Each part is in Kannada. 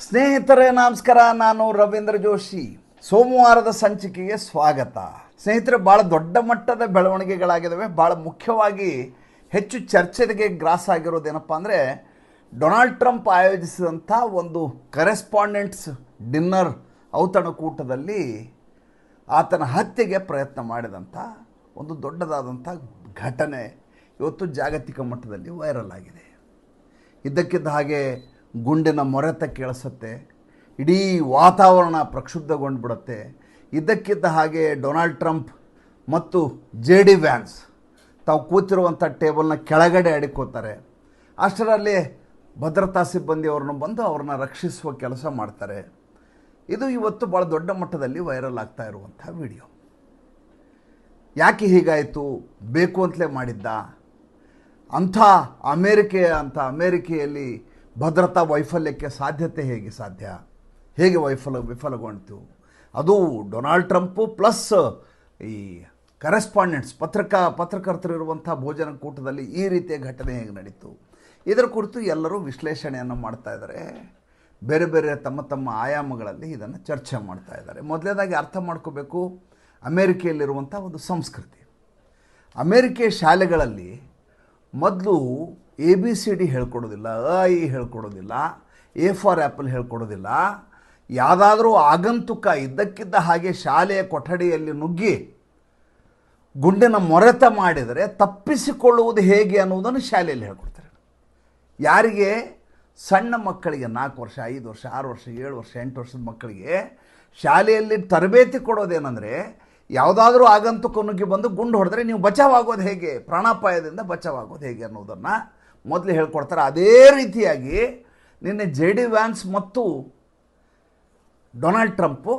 ಸ್ನೇಹಿತರೇ ನಮಸ್ಕಾರ. ನಾನು ರವೀಂದ್ರ ಜೋಶಿ. ಸೋಮವಾರದ ಸಂಚಿಕೆಗೆ ಸ್ವಾಗತ. ಸ್ನೇಹಿತರೆ, ಭಾಳ ದೊಡ್ಡ ಮಟ್ಟದ ಬೆಳವಣಿಗೆಗಳಾಗಿದ್ದಾವೆ. ಭಾಳ ಮುಖ್ಯವಾಗಿ ಹೆಚ್ಚು ಚರ್ಚೆಗೆ ಗ್ರಾಸ ಆಗಿರೋದೇನಪ್ಪ ಅಂದರೆ, ಡೊನಾಲ್ಡ್ ಟ್ರಂಪ್ ಆಯೋಜಿಸಿದಂಥ ಒಂದು ಕರೆಸ್ಪಾಂಡೆಂಟ್ಸ್ ಡಿನ್ನರ್ ಔತಣಕೂಟದಲ್ಲಿ ಆತನ ಹತ್ಯೆಗೆ ಪ್ರಯತ್ನ ಮಾಡಿದಂಥ ಒಂದು ದೊಡ್ಡದಾದಂಥ ಘಟನೆ ಇವತ್ತು ಜಾಗತಿಕ ಮಟ್ಟದಲ್ಲಿ ವೈರಲ್ ಆಗಿದೆ. ಇದ್ದಕ್ಕಿದ್ದ ಹಾಗೆ ಗುಂಡಿನ ಮೊರೆತ ಕೇಳಿಸುತ್ತೆ, ಇಡೀ ವಾತಾವರಣ ಪ್ರಕ್ಷುಬ್ಧಗೊಂಡ್ಬಿಡುತ್ತೆ. ಇದ್ದಕ್ಕಿದ್ದ ಹಾಗೆ ಡೊನಾಲ್ಡ್ ಟ್ರಂಪ್ ಮತ್ತು JD ವ್ಯಾನ್ಸ್ ತಾವು ಕೂತಿರುವಂಥ ಟೇಬಲ್ನ ಕೆಳಗಡೆ ಅಡಿಕೋತಾರೆ. ಅಷ್ಟರಲ್ಲಿ ಭದ್ರತಾ ಸಿಬ್ಬಂದಿಯವ್ರನ್ನ ಬಂದು ಅವ್ರನ್ನ ರಕ್ಷಿಸುವ ಕೆಲಸ ಮಾಡ್ತಾರೆ. ಇದು ಇವತ್ತು ಭಾಳ ದೊಡ್ಡ ಮಟ್ಟದಲ್ಲಿ ವೈರಲ್ ಆಗ್ತಾ ಇರುವಂಥ ವಿಡಿಯೋ. ಯಾಕೆ ಹೀಗಾಯಿತು? ಬೇಕು ಅಂತಲೇ ಮಾಡಿದ್ದ? ಅಂಥ ಅಮೇರಿಕೆಯಲ್ಲಿ ಭದ್ರತಾ ವೈಫಲ್ಯಕ್ಕೆ ಸಾಧ್ಯತೆ ಹೇಗೆ ವಿಫಲಗೊಂಡಿತು? ಅದು ಡೊನಾಲ್ಡ್ ಟ್ರಂಪು ಪ್ಲಸ್ ಈ ಕರೆಸ್ಪಾಂಡೆಂಟ್ಸ್ ಪತ್ರಕರ್ತರಿರುವಂಥ ಭೋಜನ ಕೂಟದಲ್ಲಿ ಈ ರೀತಿಯ ಘಟನೆ ಹೇಗೆ ನಡೀತು? ಇದರ ಕುರಿತು ಎಲ್ಲರೂ ವಿಶ್ಲೇಷಣೆಯನ್ನು ಮಾಡ್ತಾ ಇದ್ದಾರೆ. ಬೇರೆ ಬೇರೆ ತಮ್ಮ ಆಯಾಮಗಳಲ್ಲಿ ಇದನ್ನು ಚರ್ಚೆ ಮಾಡ್ತಾ ಇದ್ದಾರೆ. ಮೊದಲನೇದಾಗಿ ಅರ್ಥ ಮಾಡ್ಕೋಬೇಕು, ಅಮೇರಿಕೆಯಲ್ಲಿರುವಂಥ ಒಂದು ಸಂಸ್ಕೃತಿ. ಅಮೇರಿಕೆ ಶಾಲೆಗಳಲ್ಲಿ ಮೊದಲು ABCD ಹೇಳ್ಕೊಡೋದಿಲ್ಲ, I ಹೇಳ್ಕೊಡೋದಿಲ್ಲ, A ಫಾರ್ ಆ್ಯಪಲ್ ಹೇಳ್ಕೊಡೋದಿಲ್ಲ. ಯಾವುದಾದ್ರೂ ಆಗಂತುಕ ಇದ್ದಕ್ಕಿದ್ದ ಹಾಗೆ ಶಾಲೆಯ ಕೊಠಡಿಯಲ್ಲಿ ನುಗ್ಗಿ ಗುಂಡಿನ ಮೊರೆತ ಮಾಡಿದರೆ ತಪ್ಪಿಸಿಕೊಳ್ಳುವುದು ಹೇಗೆ ಅನ್ನೋದನ್ನು ಶಾಲೆಯಲ್ಲಿ ಹೇಳ್ಕೊಡ್ತಾರೆ. ಯಾರಿಗೆ? ಸಣ್ಣ ಮಕ್ಕಳಿಗೆ, 4 ವರ್ಷ, 5 ವರ್ಷ, 6 ವರ್ಷ, 7 ವರ್ಷ, 8 ವರ್ಷದ ಮಕ್ಕಳಿಗೆ ಶಾಲೆಯಲ್ಲಿ ತರಬೇತಿ ಕೊಡೋದೇನೆಂದರೆ, ಯಾವುದಾದ್ರೂ ಆಗಂತುಕ ನುಗ್ಗಿ ಬಂದು ಗುಂಡು ಹೊಡೆದ್ರೆ ನೀವು ಬಚಾವಾಗೋದು ಹೇಗೆ, ಪ್ರಾಣಾಪಾಯದಿಂದ ಬಚಾವಾಗೋದು ಹೇಗೆ ಅನ್ನೋದನ್ನು ಮೊದಲು ಹೇಳ್ಕೊಡ್ತಾರೆ. ಅದೇ ರೀತಿಯಾಗಿ ನಿನ್ನೆ JD ವ್ಯಾನ್ಸ್ ಮತ್ತು ಡೊನಾಲ್ಡ್ ಟ್ರಂಪು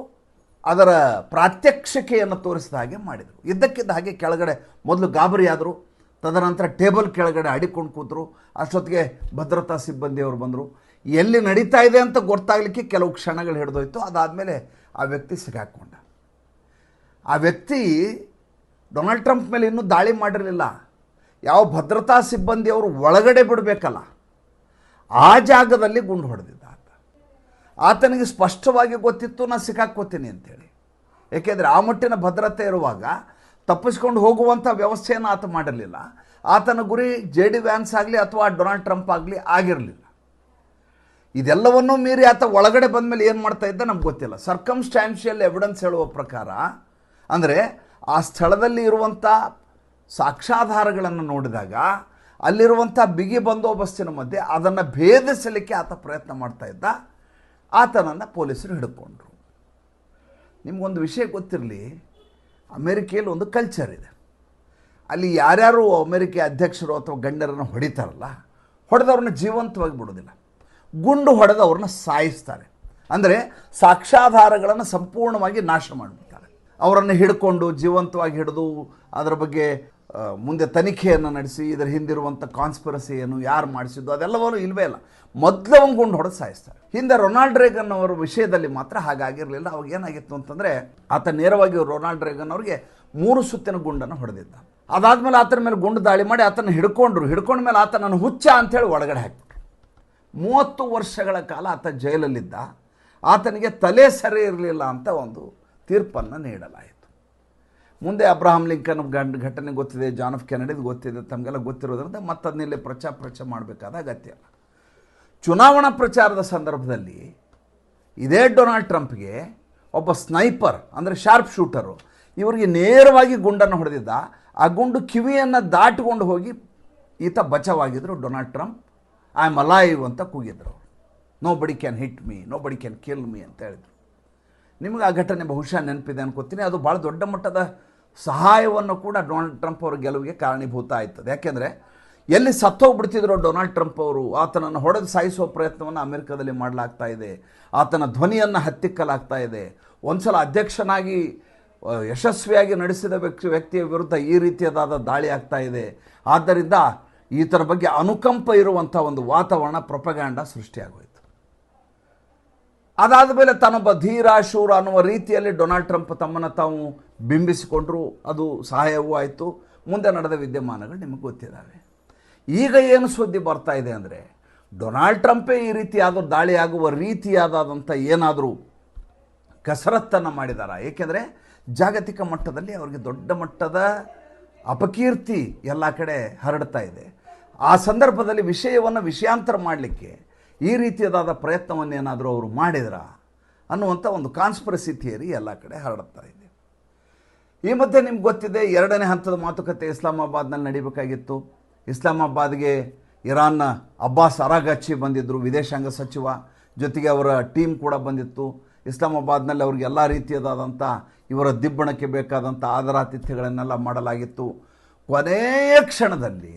ಅದರ ಪ್ರಾತ್ಯಕ್ಷಿಕೆಯನ್ನು ತೋರಿಸಿದ ಹಾಗೆ ಮಾಡಿದರು. ಇದ್ದಕ್ಕಿದ್ದ ಹಾಗೆ ಕೆಳಗಡೆ ಮೊದಲು ಗಾಬರಿ ಆದರು, ತದನಂತರ ಟೇಬಲ್ ಕೆಳಗಡೆ ಅಡಿಕೊಂಡು ಕೂತರು. ಅಷ್ಟೊತ್ತಿಗೆ ಭದ್ರತಾ ಸಿಬ್ಬಂದಿಯವರು ಬಂದರು. ಎಲ್ಲಿ ನಡೀತಾ ಇದೆ ಅಂತ ಗೊತ್ತಾಗಲಿಕ್ಕೆ ಕೆಲವು ಕ್ಷಣಗಳು ಹಿಡಿದೋಯ್ತು. ಅದಾದಮೇಲೆ ಆ ವ್ಯಕ್ತಿ ಸಿಗಾಕೊಂಡ. ಆ ವ್ಯಕ್ತಿ ಡೊನಾಲ್ಡ್ ಟ್ರಂಪ್ ಮೇಲೆ ಇನ್ನೂ ದಾಳಿ ಮಾಡಿರಲಿಲ್ಲ. ಯಾವ ಭದ್ರತಾ ಸಿಬ್ಬಂದಿಯವರು ಒಳಗಡೆ ಬಿಡಬೇಕಲ್ಲ, ಆ ಜಾಗದಲ್ಲಿ ಗುಂಡು ಹೊಡೆದಿದ್ದ ಆತನಿಗೆ ಸ್ಪಷ್ಟವಾಗಿ ಗೊತ್ತಿತ್ತು, ನಾನು ಸಿಕ್ಕಾಕ್ಕೋತೀನಿ ಅಂತೇಳಿ. ಏಕೆಂದರೆ ಆ ಮಟ್ಟಿನ ಭದ್ರತೆ ಇರುವಾಗ ತಪ್ಪಿಸ್ಕೊಂಡು ಹೋಗುವಂಥ ವ್ಯವಸ್ಥೆಯನ್ನು ಆತ ಮಾಡಿರಲಿಲ್ಲ. ಆತನ ಗುರಿ JD ವ್ಯಾನ್ಸ್ ಆಗಲಿ ಅಥವಾ ಡೊನಾಲ್ಡ್ ಟ್ರಂಪ್ ಆಗಲಿ ಆಗಿರಲಿಲ್ಲ. ಇದೆಲ್ಲವನ್ನೂ ಮೀರಿ ಆತ ಒಳಗಡೆ ಬಂದ ಮೇಲೆ ಏನು ಮಾಡ್ತಾ ಇದ್ದ ನಮ್ಗೆ ಗೊತ್ತಿಲ್ಲ. ಸರ್ಕಮ್ಸ್ಟ್ಯಾನ್ಷಿಯಲ್ ಎವಿಡೆನ್ಸ್ ಹೇಳುವ ಪ್ರಕಾರ, ಅಂದರೆ ಆ ಸ್ಥಳದಲ್ಲಿ ಇರುವಂಥ ಸಾಕ್ಷ್ಯಾಧಾರಗಳನ್ನು ನೋಡಿದಾಗ ಅಲ್ಲಿರುವಂಥ ಬಿಗಿ ಬಂದೋಬಸ್ತಿನ ಮಧ್ಯೆ ಅದನ್ನು ಭೇದಿಸಲಿಕ್ಕೆ ಆತ ಪ್ರಯತ್ನ ಮಾಡ್ತಾ ಇದ್ದ. ಆತನನ್ನು ಪೊಲೀಸರು ಹಿಡ್ಕೊಂಡ್ರು. ನಿಮಗೊಂದು ವಿಷಯ ಗೊತ್ತಿರಲಿ, ಅಮೇರಿಕೆಯಲ್ಲಿ ಒಂದು ಕಲ್ಚರ್ ಇದೆ. ಅಲ್ಲಿ ಯಾರ್ಯಾರು ಅಮೇರಿಕೆ ಅಧ್ಯಕ್ಷರು ಅಥವಾ ಗಣ್ಯರನ್ನು ಹೊಡಿತಾರಲ್ಲ, ಹೊಡೆದವ್ರನ್ನ ಜೀವಂತವಾಗಿ ಬಿಡೋದಿಲ್ಲ, ಗುಂಡು ಹೊಡೆದವ್ರನ್ನ ಸಾಯಿಸ್ತಾರೆ. ಅಂದರೆ ಸಾಕ್ಷ್ಯಾಧಾರಗಳನ್ನು ಸಂಪೂರ್ಣವಾಗಿ ನಾಶ ಮಾಡಿಬಿಡ್ತಾರೆ. ಅವರನ್ನು ಹಿಡ್ಕೊಂಡು ಜೀವಂತವಾಗಿ ಹಿಡಿದು ಅದರ ಬಗ್ಗೆ ಮುಂದೆ ತನಿಖೆಯನ್ನು ನಡೆಸಿ ಇದರ ಹಿಂದಿರುವಂಥ ಕಾನ್ಸ್ಪಿರಸಿ ಏನು, ಯಾರು ಮಾಡಿಸಿದ್ದು ಅದೆಲ್ಲವೂ ಇಲ್ಲವೇ ಇಲ್ಲ. ಮೊದಲು ಒಂದು ಗುಂಡು ಹೊಡೆದು ಸಾಯಿಸ್ತಾರೆ. ಹಿಂದೆ ರೊನಾಲ್ಡ್ ರೇಗನ್ ಅವರ ವಿಷಯದಲ್ಲಿ ಮಾತ್ರ ಹಾಗಾಗಿರಲಿಲ್ಲ. ಅವಾಗ ಏನಾಗಿತ್ತು ಅಂತಂದರೆ, ಆತ ನೇರವಾಗಿ ರೊನಾಲ್ಡ್ ರೇಗನ್ ಅವರಿಗೆ 3 ಸುತ್ತಿನ ಗುಂಡನ್ನು ಹೊಡೆದಿದ್ದ. ಅದಾದಮೇಲೆ ಆತನ ಮೇಲೆ ಗುಂಡು ದಾಳಿ ಮಾಡಿ ಆತನ ಹಿಡ್ಕೊಂಡ ಮೇಲೆ ಆತನನ್ನು ಹುಚ್ಚ ಅಂಥೇಳಿ ಒಳಗಡೆ ಹಾಕಿಬಿಟ್ರು. 30 ವರ್ಷಗಳ ಕಾಲ ಆತ ಜೈಲಲ್ಲಿದ್ದ. ಆತನಿಗೆ ತಲೆ ಸರಿ ಇರಲಿಲ್ಲ ಅಂತ ಒಂದು ತೀರ್ಪನ್ನು ನೀಡಲಾಯಿತು. ಮುಂದೆ ಅಬ್ರಹಾಂ ಲಿಂಕನ್ ಘಟನೆ ಗೊತ್ತಿದೆ, ಜಾನ್ ಎಫ್ ಕೆನಡಿದು ಗೊತ್ತಿದೆ, ತಮಗೆಲ್ಲ ಗೊತ್ತಿರೋದ್ರಿಂದ ಮತ್ತದನ್ನೆಲ್ಲೇ ಪ್ರಚಾರ ಮಾಡಬೇಕಾದ ಅಗತ್ಯ ಇಲ್ಲ. ಚುನಾವಣಾ ಪ್ರಚಾರದ ಸಂದರ್ಭದಲ್ಲಿ ಇದೇ ಡೊನಾಲ್ಡ್ ಟ್ರಂಪ್ಗೆ ಒಬ್ಬ ಸ್ನೈಪರ್, ಅಂದರೆ ಶಾರ್ಪ್ ಶೂಟರು, ಇವರಿಗೆ ನೇರವಾಗಿ ಗುಂಡನ್ನು ಹೊಡೆದಿದ್ದ. ಆ ಗುಂಡು ಕಿವಿಯನ್ನು ದಾಟಿಕೊಂಡು ಹೋಗಿ ಈತ ಬಚಾವಾಗಿದ್ದರು. Donald Trump I am alive ಅಂತ ಕೂಗಿದ್ರು. Nobody can hit me, nobody can kill me ಅಂತ ಹೇಳಿದರು. ನಿಮಗೆ ಆ ಘಟನೆ ಬಹುಶಃ ನೆನಪಿದೆ ಅನ್ಕೋತೀನಿ. ಅದು ಭಾಳ ದೊಡ್ಡ ಮಟ್ಟದ ಸಹಾಯವನ್ನು ಕೂಡ ಡೊನಾಲ್ಡ್ ಟ್ರಂಪ್ ಅವರ ಗೆಲುವಿಗೆ ಕಾರಣೀಭೂತ ಆಯ್ತದೆ. ಯಾಕೆಂದರೆ ಎಲ್ಲಿ ಸತ್ತೋಗ್ಬಿಡ್ತಿದ್ರು ಡೊನಾಲ್ಡ್ ಟ್ರಂಪ್ ಅವರು, ಆತನನ್ನು ಹೊಡೆದು ಸಾಯಿಸುವ ಪ್ರಯತ್ನವನ್ನು ಅಮೆರಿಕದಲ್ಲಿ ಮಾಡಲಾಗ್ತಾ ಇದೆ. ಆತನ ಧ್ವನಿಯನ್ನು ಹತ್ತಿಕ್ಕಲಾಗ್ತಾ ಇದೆ. ಒಂದು ಸಲ ಅಧ್ಯಕ್ಷನಾಗಿ ಯಶಸ್ವಿಯಾಗಿ ನಡೆಸಿದ ವ್ಯಕ್ತಿಯ ವಿರುದ್ಧ ಈ ರೀತಿಯಾದ ದಾಳಿ ಆಗ್ತಾ ಇದೆ. ಆದ್ದರಿಂದ ಈತರ ಬಗ್ಗೆ ಅನುಕಂಪ ಇರುವಂಥ ಒಂದು ವಾತಾವರಣ, ಪ್ರೊಪಗ್ಯಾಂಡ ಸೃಷ್ಟಿಯಾಗೋಯಿತು. ಅದಾದ ಮೇಲೆ ತಾನೊಬ್ಬ ಧೀರ ಶೂರ ಅನ್ನುವ ರೀತಿಯಲ್ಲಿ ಡೊನಾಲ್ಡ್ ಟ್ರಂಪ್ ತಮ್ಮನ್ನು ತಾವು ಬಿಂಬಿಸಿಕೊಂಡರು. ಅದು ಸಹಾಯವೂ ಆಯಿತು. ಮುಂದೆ ನಡೆದ ವಿದ್ಯಮಾನಗಳು ನಿಮಗೆ ಗೊತ್ತಿದ್ದಾವೆ. ಈಗ ಏನು ಸುದ್ದಿ ಬರ್ತಾ ಇದೆ ಅಂದರೆ, ಡೊನಾಲ್ಡ್ ಟ್ರಂಪೇ ಈ ರೀತಿಯಾದ ದಾಳಿಯಾಗುವ ರೀತಿಯಾದಂಥ ಏನಾದರೂ ಕಸರತ್ತನ್ನು ಮಾಡಿದಾರ? ಏಕೆಂದರೆ ಜಾಗತಿಕ ಮಟ್ಟದಲ್ಲಿ ಅವರಿಗೆ ದೊಡ್ಡ ಮಟ್ಟದ ಅಪಕೀರ್ತಿ ಎಲ್ಲ ಕಡೆ ಹರಡ್ತಾ ಇದೆ. ಆ ಸಂದರ್ಭದಲ್ಲಿ ವಿಷಯವನ್ನು ವಿಷಯಾಂತರ ಮಾಡಲಿಕ್ಕೆ ಈ ರೀತಿಯಾದ ಪ್ರಯತ್ನವನ್ನೇನಾದರೂ ಅವರು ಮಾಡಿದ್ರ ಅನ್ನುವಂಥ ಒಂದು ಕಾನ್ಸ್ಪಿರಸಿ ಥಿಯರಿ ಎಲ್ಲ ಕಡೆ ಹರಡ್ತಾ ಇದೆ. ಈ ಮಧ್ಯೆ ನಿಮ್ಗೆ ಗೊತ್ತಿದೆ, 2ನೇ ಹಂತದ ಮಾತುಕತೆ ಇಸ್ಲಾಮಾಬಾದ್ನಲ್ಲಿ ನಡೀಬೇಕಾಗಿತ್ತು. ಇಸ್ಲಾಮಾಬಾದ್ಗೆ ಇರಾನ್ನ ಅಬ್ಬಾಸ್ ಅರಾಗಚ್ಚಿ ಬಂದಿದ್ದರು, ವಿದೇಶಾಂಗ ಸಚಿವ, ಜೊತೆಗೆ ಅವರ ಟೀಮ್ ಕೂಡ ಬಂದಿತ್ತು. ಇಸ್ಲಾಮಾಬಾದ್ನಲ್ಲಿ ಅವ್ರಿಗೆ ಎಲ್ಲ ರೀತಿಯಾದಂಥ ಇವರ ದಿಬ್ಬಣಕ್ಕೆ ಬೇಕಾದಂಥ ಆದರಾತಿಥ್ಯಗಳನ್ನೆಲ್ಲ ಮಾಡಲಾಗಿತ್ತು. ಕೊನೆಯ ಕ್ಷಣದಲ್ಲಿ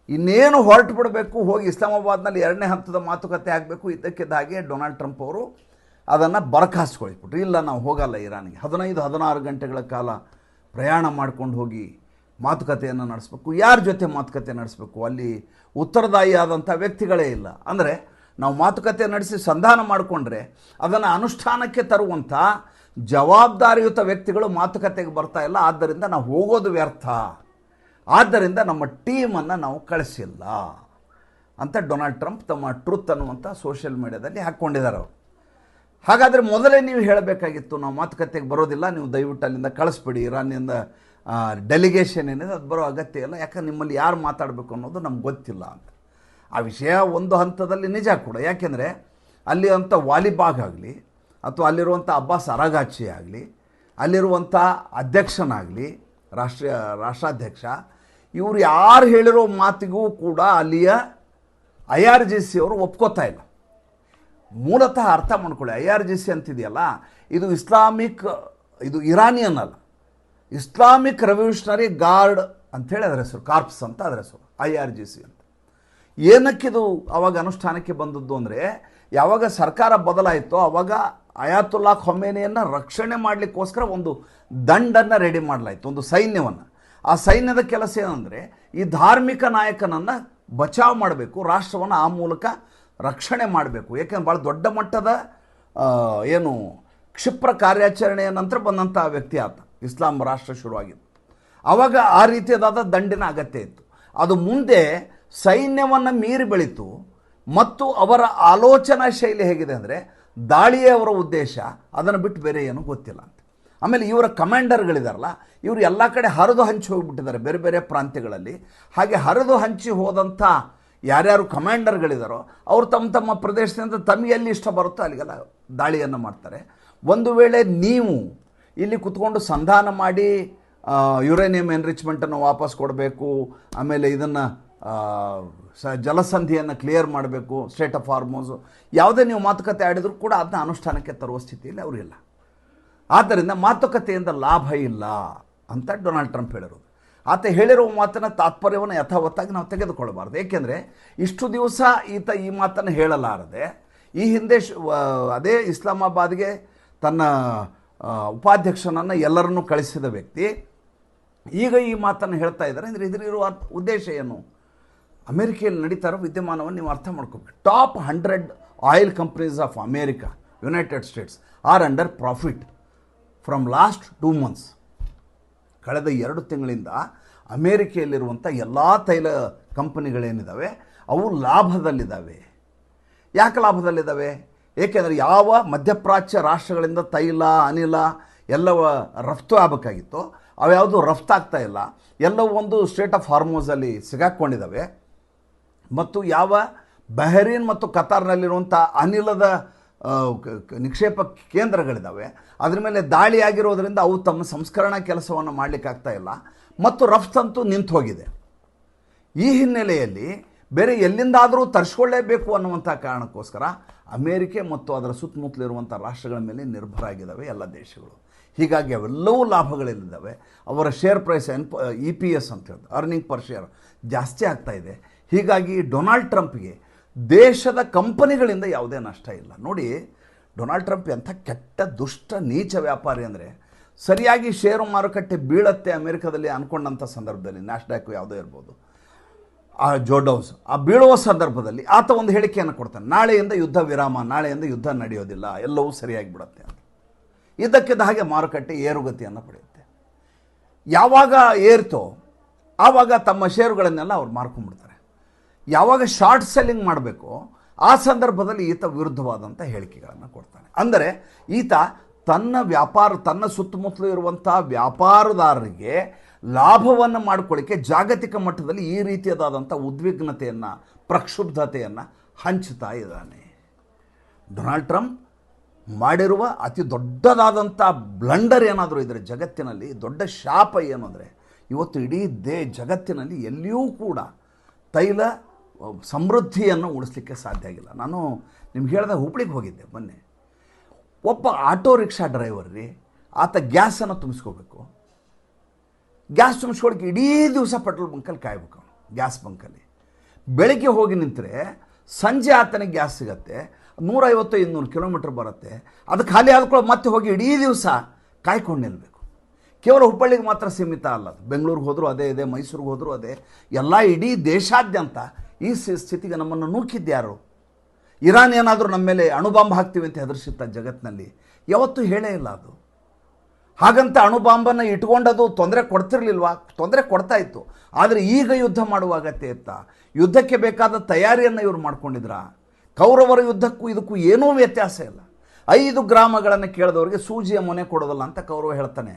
ಇನ್ನೇನು ಹೊರಟು ಬಿಡಬೇಕು, ಹೋಗಿ ಇಸ್ಲಾಮಾಬಾದ್ನಲ್ಲಿ 2ನೇ ಹಂತದ ಮಾತುಕತೆ ಆಗಬೇಕು, ಇದ್ದಕ್ಕಿದ್ದ ಹಾಗೆ ಡೊನಾಲ್ಡ್ ಟ್ರಂಪ್ ಅವರು ಅದನ್ನು ಬರಖಾಸ್ಕೊಳ್ಬಿಟ್ರು. ಇಲ್ಲ, ನಾವು ಹೋಗಲ್ಲ ಇರಾನ್ಗೆ. 15-16 ಗಂಟೆಗಳ ಕಾಲ ಪ್ರಯಾಣ ಮಾಡ್ಕೊಂಡು ಹೋಗಿ ಮಾತುಕತೆಯನ್ನು ನಡೆಸಬೇಕು. ಯಾರ ಜೊತೆ ಮಾತುಕತೆ ನಡೆಸಬೇಕು? ಅಲ್ಲಿ ಉತ್ತರದಾಯಿ ಆದಂಥ ವ್ಯಕ್ತಿಗಳೇ ಇಲ್ಲ. ಅಂದರೆ ನಾವು ಮಾತುಕತೆ ನಡೆಸಿ ಸಂಧಾನ ಮಾಡಿಕೊಂಡ್ರೆ ಅದನ್ನು ಅನುಷ್ಠಾನಕ್ಕೆ ತರುವಂಥ ಜವಾಬ್ದಾರಿಯುತ ವ್ಯಕ್ತಿಗಳು ಮಾತುಕತೆಗೆ ಬರ್ತಾ ಇಲ್ಲ. ಆದ್ದರಿಂದ ನಾವು ಹೋಗೋದು ವ್ಯರ್ಥ, ಆದ್ದರಿಂದ ನಮ್ಮ ಟೀಮನ್ನು ನಾವು ಕಳಿಸಿಲ್ಲ ಅಂತ ಡೊನಾಲ್ಡ್ ಟ್ರಂಪ್ ತಮ್ಮ ಟ್ರುತ್ ಅನ್ನುವಂಥ ಸೋಷಿಯಲ್ ಮೀಡಿಯಾದಲ್ಲಿ ಹಾಕ್ಕೊಂಡಿದ್ದಾರೆ ಅವರು. ಹಾಗಾದರೆ ಮೊದಲೇ ನೀವು ಹೇಳಬೇಕಾಗಿತ್ತು, ನಾವು ಮಾತುಕತೆಗೆ ಬರೋದಿಲ್ಲ, ನೀವು ದಯವಿಟ್ಟು ಅಲ್ಲಿಂದ ಕಳಿಸ್ಬಿಡಿ, ಇರಾನ್ನಿಂದ ಡೆಲಿಗೇಷನ್ ಏನಿದೆ ಅದು ಬರೋ ಅಗತ್ಯ ಇಲ್ಲ, ಯಾಕಂದ್ರೆ ನಿಮ್ಮಲ್ಲಿ ಯಾರು ಮಾತಾಡಬೇಕು ಅನ್ನೋದು ನಮ್ಗೆ ಗೊತ್ತಿಲ್ಲ ಅಂತ. ಆ ವಿಷಯ ಒಂದು ಹಂತದಲ್ಲಿ ನಿಜ ಕೂಡ. ಯಾಕೆಂದರೆ ಅಲ್ಲಿ ಅಂಥ ವಾಲಿಬಾಗ್ ಆಗಲಿ ಅಥವಾ ಅಲ್ಲಿರುವಂಥ ಅಬ್ಬಾಸ್ ಅರಾಗಾಚಿ ಆಗಲಿ, ಅಲ್ಲಿರುವಂಥ ಅಧ್ಯಕ್ಷನಾಗಲಿ, ರಾಷ್ಟ್ರಾಧ್ಯಕ್ಷ, ಇವರು ಯಾರು ಹೇಳಿರೋ ಮಾತಿಗೂ ಕೂಡ ಅಲ್ಲಿಯ IRGC ಅವರು ಒಪ್ಕೋತಾ ಇಲ್ಲ. ಮೂಲತಃ ಅರ್ಥ ಮಾಡ್ಕೊಳ್ಳಿ, IRGC ಅಂತಿದೆಯಲ್ಲ, ಇದು ಇದು ಇರಾನಿಯನ್ ಅಲ್ಲ, ಇಸ್ಲಾಮಿಕ್ ರೆವಲ್ಯೂಷನರಿ ಗಾರ್ಡ್ ಅಂಥೇಳಿ ಅದರ ಹೆಸರು, ಕಾರ್ಪ್ಸ್ ಅಂತ ಅದರ ಹೆಸರು, IRGC ಅಂತ. ಏನಕ್ಕಿದು ಆವಾಗ ಅನುಷ್ಠಾನಕ್ಕೆ ಬಂದದ್ದು ಅಂದರೆ, ಯಾವಾಗ ಸರ್ಕಾರ ಬದಲಾಯಿತೋ ಆವಾಗ ಅಯಾತುಲ್ಲಾ ಖೊಮೇನಿಯನ್ನು ರಕ್ಷಣೆ ಮಾಡಲಿಕ್ಕೋಸ್ಕರ ಒಂದು ದಂಡನ್ನು ರೆಡಿ ಮಾಡಲಾಯಿತು, ಒಂದು ಸೈನ್ಯವನ್ನು. ಆ ಸೈನ್ಯದ ಕೆಲಸ ಏನಂದರೆ, ಈ ಧಾರ್ಮಿಕ ನಾಯಕನನ್ನು ಬಚಾವ್ ಮಾಡಬೇಕು, ರಾಷ್ಟ್ರವನ್ನು ಆ ಮೂಲಕ ರಕ್ಷಣೆ ಮಾಡಬೇಕು. ಏಕೆಂದ್ರೆ ಭಾಳ ದೊಡ್ಡ ಮಟ್ಟದ ಕ್ಷಿಪ್ರ ಕಾರ್ಯಾಚರಣೆಯ ನಂತರ ಬಂದಂಥ ವ್ಯಕ್ತಿ ಆತ, ಇಸ್ಲಾಂ ರಾಷ್ಟ್ರ ಶುರುವಾಗಿತ್ತು. ಆವಾಗ ಆ ರೀತಿಯಾದ ದಂಡಿನ ಅಗತ್ಯ ಇತ್ತು. ಅದು ಮುಂದೆ ಸೈನ್ಯವನ್ನು ಮೀರಿ ಬೆಳೀತು. ಮತ್ತು ಅವರ ಆಲೋಚನಾ ಶೈಲಿ ಹೇಗಿದೆ ಅಂದರೆ, ದಾಳಿಯೇ ಅವರ ಉದ್ದೇಶ, ಅದನ್ನು ಬಿಟ್ಟು ಬೇರೆ ಏನೂ ಗೊತ್ತಿಲ್ಲ ಅಂತ. ಆಮೇಲೆ ಇವರ ಕಮಾಂಡರ್ಗಳಿದಾರಲ್ಲ, ಇವರು ಎಲ್ಲ ಕಡೆ ಹರಿದು ಹಂಚಿ ಹೋಗಿಬಿಟ್ಟಿದ್ದಾರೆ ಬೇರೆ ಬೇರೆ ಪ್ರಾಂತ್ಯಗಳಲ್ಲಿ. ಹಾಗೆ ಹರಿದು ಹಂಚಿ ಹೋದಂಥ ಯಾರ್ಯಾರು ಕಮಾಂಡರ್ಗಳಿದಾರೋ ಅವರು ತಮ್ಮ ತಮ್ಮ ಪ್ರದೇಶದಿಂದ ತಮಗೆ ಎಲ್ಲಿ ಇಷ್ಟ ಬರುತ್ತೋ ಅಲ್ಲಿಗೆಲ್ಲ ದಾಳಿಯನ್ನು ಮಾಡ್ತಾರೆ. ಒಂದು ವೇಳೆ ನೀವು ಇಲ್ಲಿ ಕುತ್ಕೊಂಡು ಸಂಧಾನ ಮಾಡಿ ಯುರೇನಿಯಂ ಎನ್ರಿಚ್ಮೆಂಟನ್ನು ವಾಪಸ್ ಕೊಡಬೇಕು, ಆಮೇಲೆ ಇದನ್ನು ಜಲಸಂಧಿಯನ್ನು ಕ್ಲಿಯರ್ ಮಾಡಬೇಕು, ಸ್ಟೇಟ್ ಆಫ್ ಹಾರ್ಮೋಸು, ಯಾವುದೇ ನೀವು ಮಾತುಕತೆ ಆಡಿದರೂ ಕೂಡ ಅದನ್ನ ಅನುಷ್ಠಾನಕ್ಕೆ ತರುವ ಸ್ಥಿತಿಯಲ್ಲಿ ಅವರಿಲ್ಲ. ಆದ್ದರಿಂದ ಮಾತುಕತೆಯಿಂದ ಲಾಭ ಇಲ್ಲ ಅಂತ ಡೊನಾಲ್ಡ್ ಟ್ರಂಪ್ ಹೇಳಿರೋದು. ಆತ ಹೇಳಿರುವ ಮಾತನ್ನು ತಾತ್ಪರ್ಯವನ್ನು ಯಥಾವತ್ತಾಗಿ ನಾವು ತೆಗೆದುಕೊಳ್ಳಬಾರ್ದು. ಏಕೆಂದರೆ ಇಷ್ಟು ದಿವಸ ಈತ ಈ ಮಾತನ್ನು ಹೇಳಲಾರದೆ ಈ ಹಿಂದೆ ಅದೇ ಇಸ್ಲಾಮಾಬಾದ್ಗೆ ತನ್ನ ಉಪಾಧ್ಯಕ್ಷನನ್ನು ಎಲ್ಲರನ್ನೂ ಕಳಿಸಿದ ವ್ಯಕ್ತಿ ಈಗ ಈ ಮಾತನ್ನು ಹೇಳ್ತಾ ಇದ್ದಾರೆ. ಅಂದರೆ ಇದರಿರುವ ಉದ್ದೇಶ ಏನು? ಅಮೇರಿಕೆಯಲ್ಲಿ ನಡೀತಾ ಇರೋ ವಿದ್ಯಮಾನವನ್ನು ನೀವು ಅರ್ಥ ಮಾಡ್ಕೋಬೇಕು. Top 100 oil companies of America, United States R under profit from last 2 months. ಕಳೆದ 2 ತಿಂಗಳಿಂದ ಅಮೇರಿಕೆಯಲ್ಲಿರುವಂಥ ಎಲ್ಲ ತೈಲ ಕಂಪನಿಗಳೇನಿದ್ದಾವೆ ಅವು ಲಾಭದಲ್ಲಿದ್ದಾವೆ. ಯಾಕೆ ಲಾಭದಲ್ಲಿದ್ದಾವೆ? ಏಕೆಂದರೆ ಯಾವ ಮಧ್ಯಪ್ರಾಚ್ಯ ರಾಷ್ಟ್ರಗಳಿಂದ ತೈಲ, ಅನಿಲ ಎಲ್ಲವ ರಫ್ತು ಆಗಬೇಕಾಗಿತ್ತು, ಅವ್ಯಾವುದು ರಫ್ತಾಗ್ತಾ ಇಲ್ಲ, ಎಲ್ಲವೂ ಒಂದು ಸ್ಟೇಟ್ ಆಫ್ ಹಾರ್ಮೋಸಲ್ಲಿ ಸಿಗಾಕ್ಕೊಂಡಿದ್ದಾವೆ. ಮತ್ತು ಯಾವ ಬಹರೀನ್ ಮತ್ತು ಕತಾರ್ನಲ್ಲಿರುವಂಥ ಅನಿಲದ ನಿಕ್ಷೇಪ ಕೇಂದ್ರಗಳಿದ್ದಾವೆ, ಅದರ ಮೇಲೆ ದಾಳಿ ಆಗಿರೋದ್ರಿಂದ ಅವು ತಮ್ಮ ಸಂಸ್ಕರಣಾ ಕೆಲಸವನ್ನು ಮಾಡಲಿಕ್ಕಾಗ್ತಾ ಇಲ್ಲ, ಮತ್ತು ರಫ್ತಂತೂ ನಿಂತು ಹೋಗಿದೆ. ಈ ಹಿನ್ನೆಲೆಯಲ್ಲಿ ಬೇರೆ ಎಲ್ಲಿಂದಾದರೂ ತರಿಸ್ಕೊಳ್ಳೇಬೇಕು ಅನ್ನುವಂಥ ಕಾರಣಕ್ಕೋಸ್ಕರ ಅಮೇರಿಕೆ ಮತ್ತು ಅದರ ಸುತ್ತಮುತ್ತಲಿರುವಂಥ ರಾಷ್ಟ್ರಗಳ ಮೇಲೆ ನಿರ್ಭರ ಆಗಿದ್ದಾವೆ ಎಲ್ಲ ದೇಶಗಳು. ಹೀಗಾಗಿ ಅವೆಲ್ಲವೂ ಲಾಭಗಳಲ್ಲಿದ್ದಾವೆ. ಅವರ ಶೇರ್ ಪ್ರೈಸ್ EPS ಅಂತ ಹೇಳಿ, ಅರ್ನಿಂಗ್ ಪರ್ ಶೇರ್ ಜಾಸ್ತಿ ಆಗ್ತಾ ಇದೆ. ಹೀಗಾಗಿ ಡೊನಾಲ್ಡ್ ಟ್ರಂಪ್ಗೆ ದೇಶದ ಕಂಪನಿಗಳಿಂದ ಯಾವುದೇ ನಷ್ಟ ಇಲ್ಲ. ನೋಡಿ, ಡೊನಾಲ್ಡ್ ಟ್ರಂಪ್ ಎಂಥ ಕೆಟ್ಟ ದುಷ್ಟ ನೀಚ ವ್ಯಾಪಾರಿ ಅಂದರೆ, ಸರಿಯಾಗಿ ಷೇರು ಮಾರುಕಟ್ಟೆ ಬೀಳತ್ತೆ ಅಮೆರಿಕದಲ್ಲಿ ಅಂದ್ಕೊಂಡಂಥ ಸಂದರ್ಭದಲ್ಲಿ, ನ್ಯಾಸ್ಡ್ಯಾಕ್ ಯಾವುದೋ ಇರ್ಬೋದು, ಆ ಜೋಡೌಸ್ ಆ ಬೀಳುವ ಸಂದರ್ಭದಲ್ಲಿ ಆತ ಒಂದು ಹೇಳಿಕೆಯನ್ನು ಕೊಡ್ತಾನೆ, ನಾಳೆಯಿಂದ ಯುದ್ಧ ವಿರಾಮ, ನಾಳೆಯಿಂದ ಯುದ್ಧ ನಡೆಯೋದಿಲ್ಲ, ಎಲ್ಲವೂ ಸರಿಯಾಗಿ ಬಿಡುತ್ತೆ ಅಂತ. ಇದಕ್ಕಿದ್ದ ಹಾಗೆ ಮಾರುಕಟ್ಟೆ ಏರುಗತಿಯನ್ನು ಪಡೆಯುತ್ತೆ. ಯಾವಾಗ ಏರ್ತೋ ಆವಾಗ ತಮ್ಮ ಷೇರುಗಳನ್ನೆಲ್ಲ ಅವ್ರು ಮಾರ್ಕೊಂಡ್ಬಿಡ್ತಾರೆ. ಯಾವಾಗ ಶಾರ್ಟ್ ಸೆಲ್ಲಿಂಗ್ ಮಾಡಬೇಕು ಆ ಸಂದರ್ಭದಲ್ಲಿ ಈತ ವಿರುದ್ಧವಾದಂಥ ಹೇಳಿಕೆಗಳನ್ನು ಕೊಡ್ತಾನೆ. ಅಂದರೆ ಈತ ತನ್ನ ಸುತ್ತಮುತ್ತಲು ಇರುವಂಥ ವ್ಯಾಪಾರದಾರರಿಗೆ ಲಾಭವನ್ನು ಮಾಡಿಕೊಳ್ಳಿಕ್ಕೆ ಜಾಗತಿಕ ಮಟ್ಟದಲ್ಲಿ ಈ ರೀತಿಯಾದಂಥ ಉದ್ವಿಗ್ನತೆಯನ್ನು, ಪ್ರಕ್ಷುಬ್ಧತೆಯನ್ನು ಹಂಚ್ತಾ ಇದ್ದಾನೆ. ಡೊನಾಲ್ಡ್ ಟ್ರಂಪ್ ಮಾಡಿರುವ ಅತಿ ದೊಡ್ಡದಾದಂಥ ಬ್ಲಂಡರ್ ಏನಾದರೂ ಇದ್ದರೆ ಜಗತ್ತಿನಲ್ಲಿ, ದೊಡ್ಡ ಶಾಪ ಏನು ಅಂದರೆ, ಇವತ್ತು ಇಡೀ ಜಗತ್ತಿನಲ್ಲಿ ಎಲ್ಲಿಯೂ ಕೂಡ ತೈಲ ಸಮೃದ್ಧಿಯನ್ನು ಉಳಿಸ್ಲಿಕ್ಕೆ ಸಾಧ್ಯ ಆಗಿಲ್ಲ. ನಾನು ನಿಮ್ಗೆ ಹೇಳಿದಾಗ ಹುಬ್ಳಿಗೆ ಹೋಗಿದ್ದೆ ಮೊನ್ನೆ. ಒಬ್ಬ ಆಟೋ ರಿಕ್ಷಾ ಡ್ರೈವರ್ ರೀ, ಆತ ಗ್ಯಾಸನ್ನು ತುಂಬಿಸ್ಕೋಬೇಕು. ಗ್ಯಾಸ್ ತುಂಬಿಸ್ಕೊಳ್ಳೋಕೆ ಇಡೀ ದಿವಸ ಪೆಟ್ರೋಲ್ ಬಂಕಲ್ಲಿ ಕಾಯ್ಬೇಕು. ಗ್ಯಾಸ್ ಬಂಕಲ್ಲಿ ಬೆಳಗ್ಗೆ ಹೋಗಿ ನಿಂತರೆ ಸಂಜೆ ಆತನಿಗೆ ಗ್ಯಾಸ್ ಸಿಗುತ್ತೆ. 150-200 ಕಿಲೋಮೀಟ್ರ್ ಬರುತ್ತೆ. ಅದು ಖಾಲಿ ಆದ್ಕೊಳ್ಳೋ ಮತ್ತೆ ಹೋಗಿ ಇಡೀ ದಿವಸ ಕಾಯ್ಕೊಂಡು ನಿಲ್ಲಬೇಕು. ಕೇವಲ ಹುಬ್ಬಳ್ಳಿಗೆ ಮಾತ್ರ ಸೀಮಿತ ಅಲ್ಲ, ಬೆಂಗಳೂರಿಗೆ ಹೋದರೂ ಅದೇ ಇದೆ, ಮೈಸೂರಿಗೆ ಹೋದರೂ ಅದೇ, ಎಲ್ಲ ಇಡೀ ದೇಶಾದ್ಯಂತ ಈ ಸ್ಥಿತಿಗೆ ನಮ್ಮನ್ನು ನೂಕಿದ್ಯಾರು? ಇರಾನ್ ಏನಾದರೂ ನಮ್ಮ ಮೇಲೆ ಅಣುಬಾಂಬ್ ಹಾಕ್ತೀವಿ ಅಂತ ಹೆದರ್ಸಿತ್ತ ಜಗತ್ತಿನಲ್ಲಿ? ಯಾವತ್ತೂ ಹೇಳೇ ಇಲ್ಲ ಅದು. ಹಾಗಂತ ಅಣುಬಾಂಬನ್ನು ಇಟ್ಕೊಂಡದು ತೊಂದರೆ ಕೊಡ್ತಿರ್ಲಿಲ್ವಾ? ತೊಂದರೆ ಕೊಡ್ತಾ ಇತ್ತು. ಆದರೆ ಈಗ ಯುದ್ಧ ಮಾಡುವ ಅಗತ್ಯ ಇತ್ತ? ಯುದ್ಧಕ್ಕೆ ಬೇಕಾದ ತಯಾರಿಯನ್ನು ಇವರು ಮಾಡ್ಕೊಂಡಿದ್ರ? ಕೌರವರ ಯುದ್ಧಕ್ಕೂ ಇದಕ್ಕೂ ಏನೂ ವ್ಯತ್ಯಾಸ ಇಲ್ಲ. 5 ಗ್ರಾಮಗಳನ್ನು ಕೇಳಿದವರಿಗೆ ಸೂಜಿಯ ಮೊನೆ ಕೊಡೋದಲ್ಲ ಅಂತ ಕೌರವ ಹೇಳ್ತಾನೆ.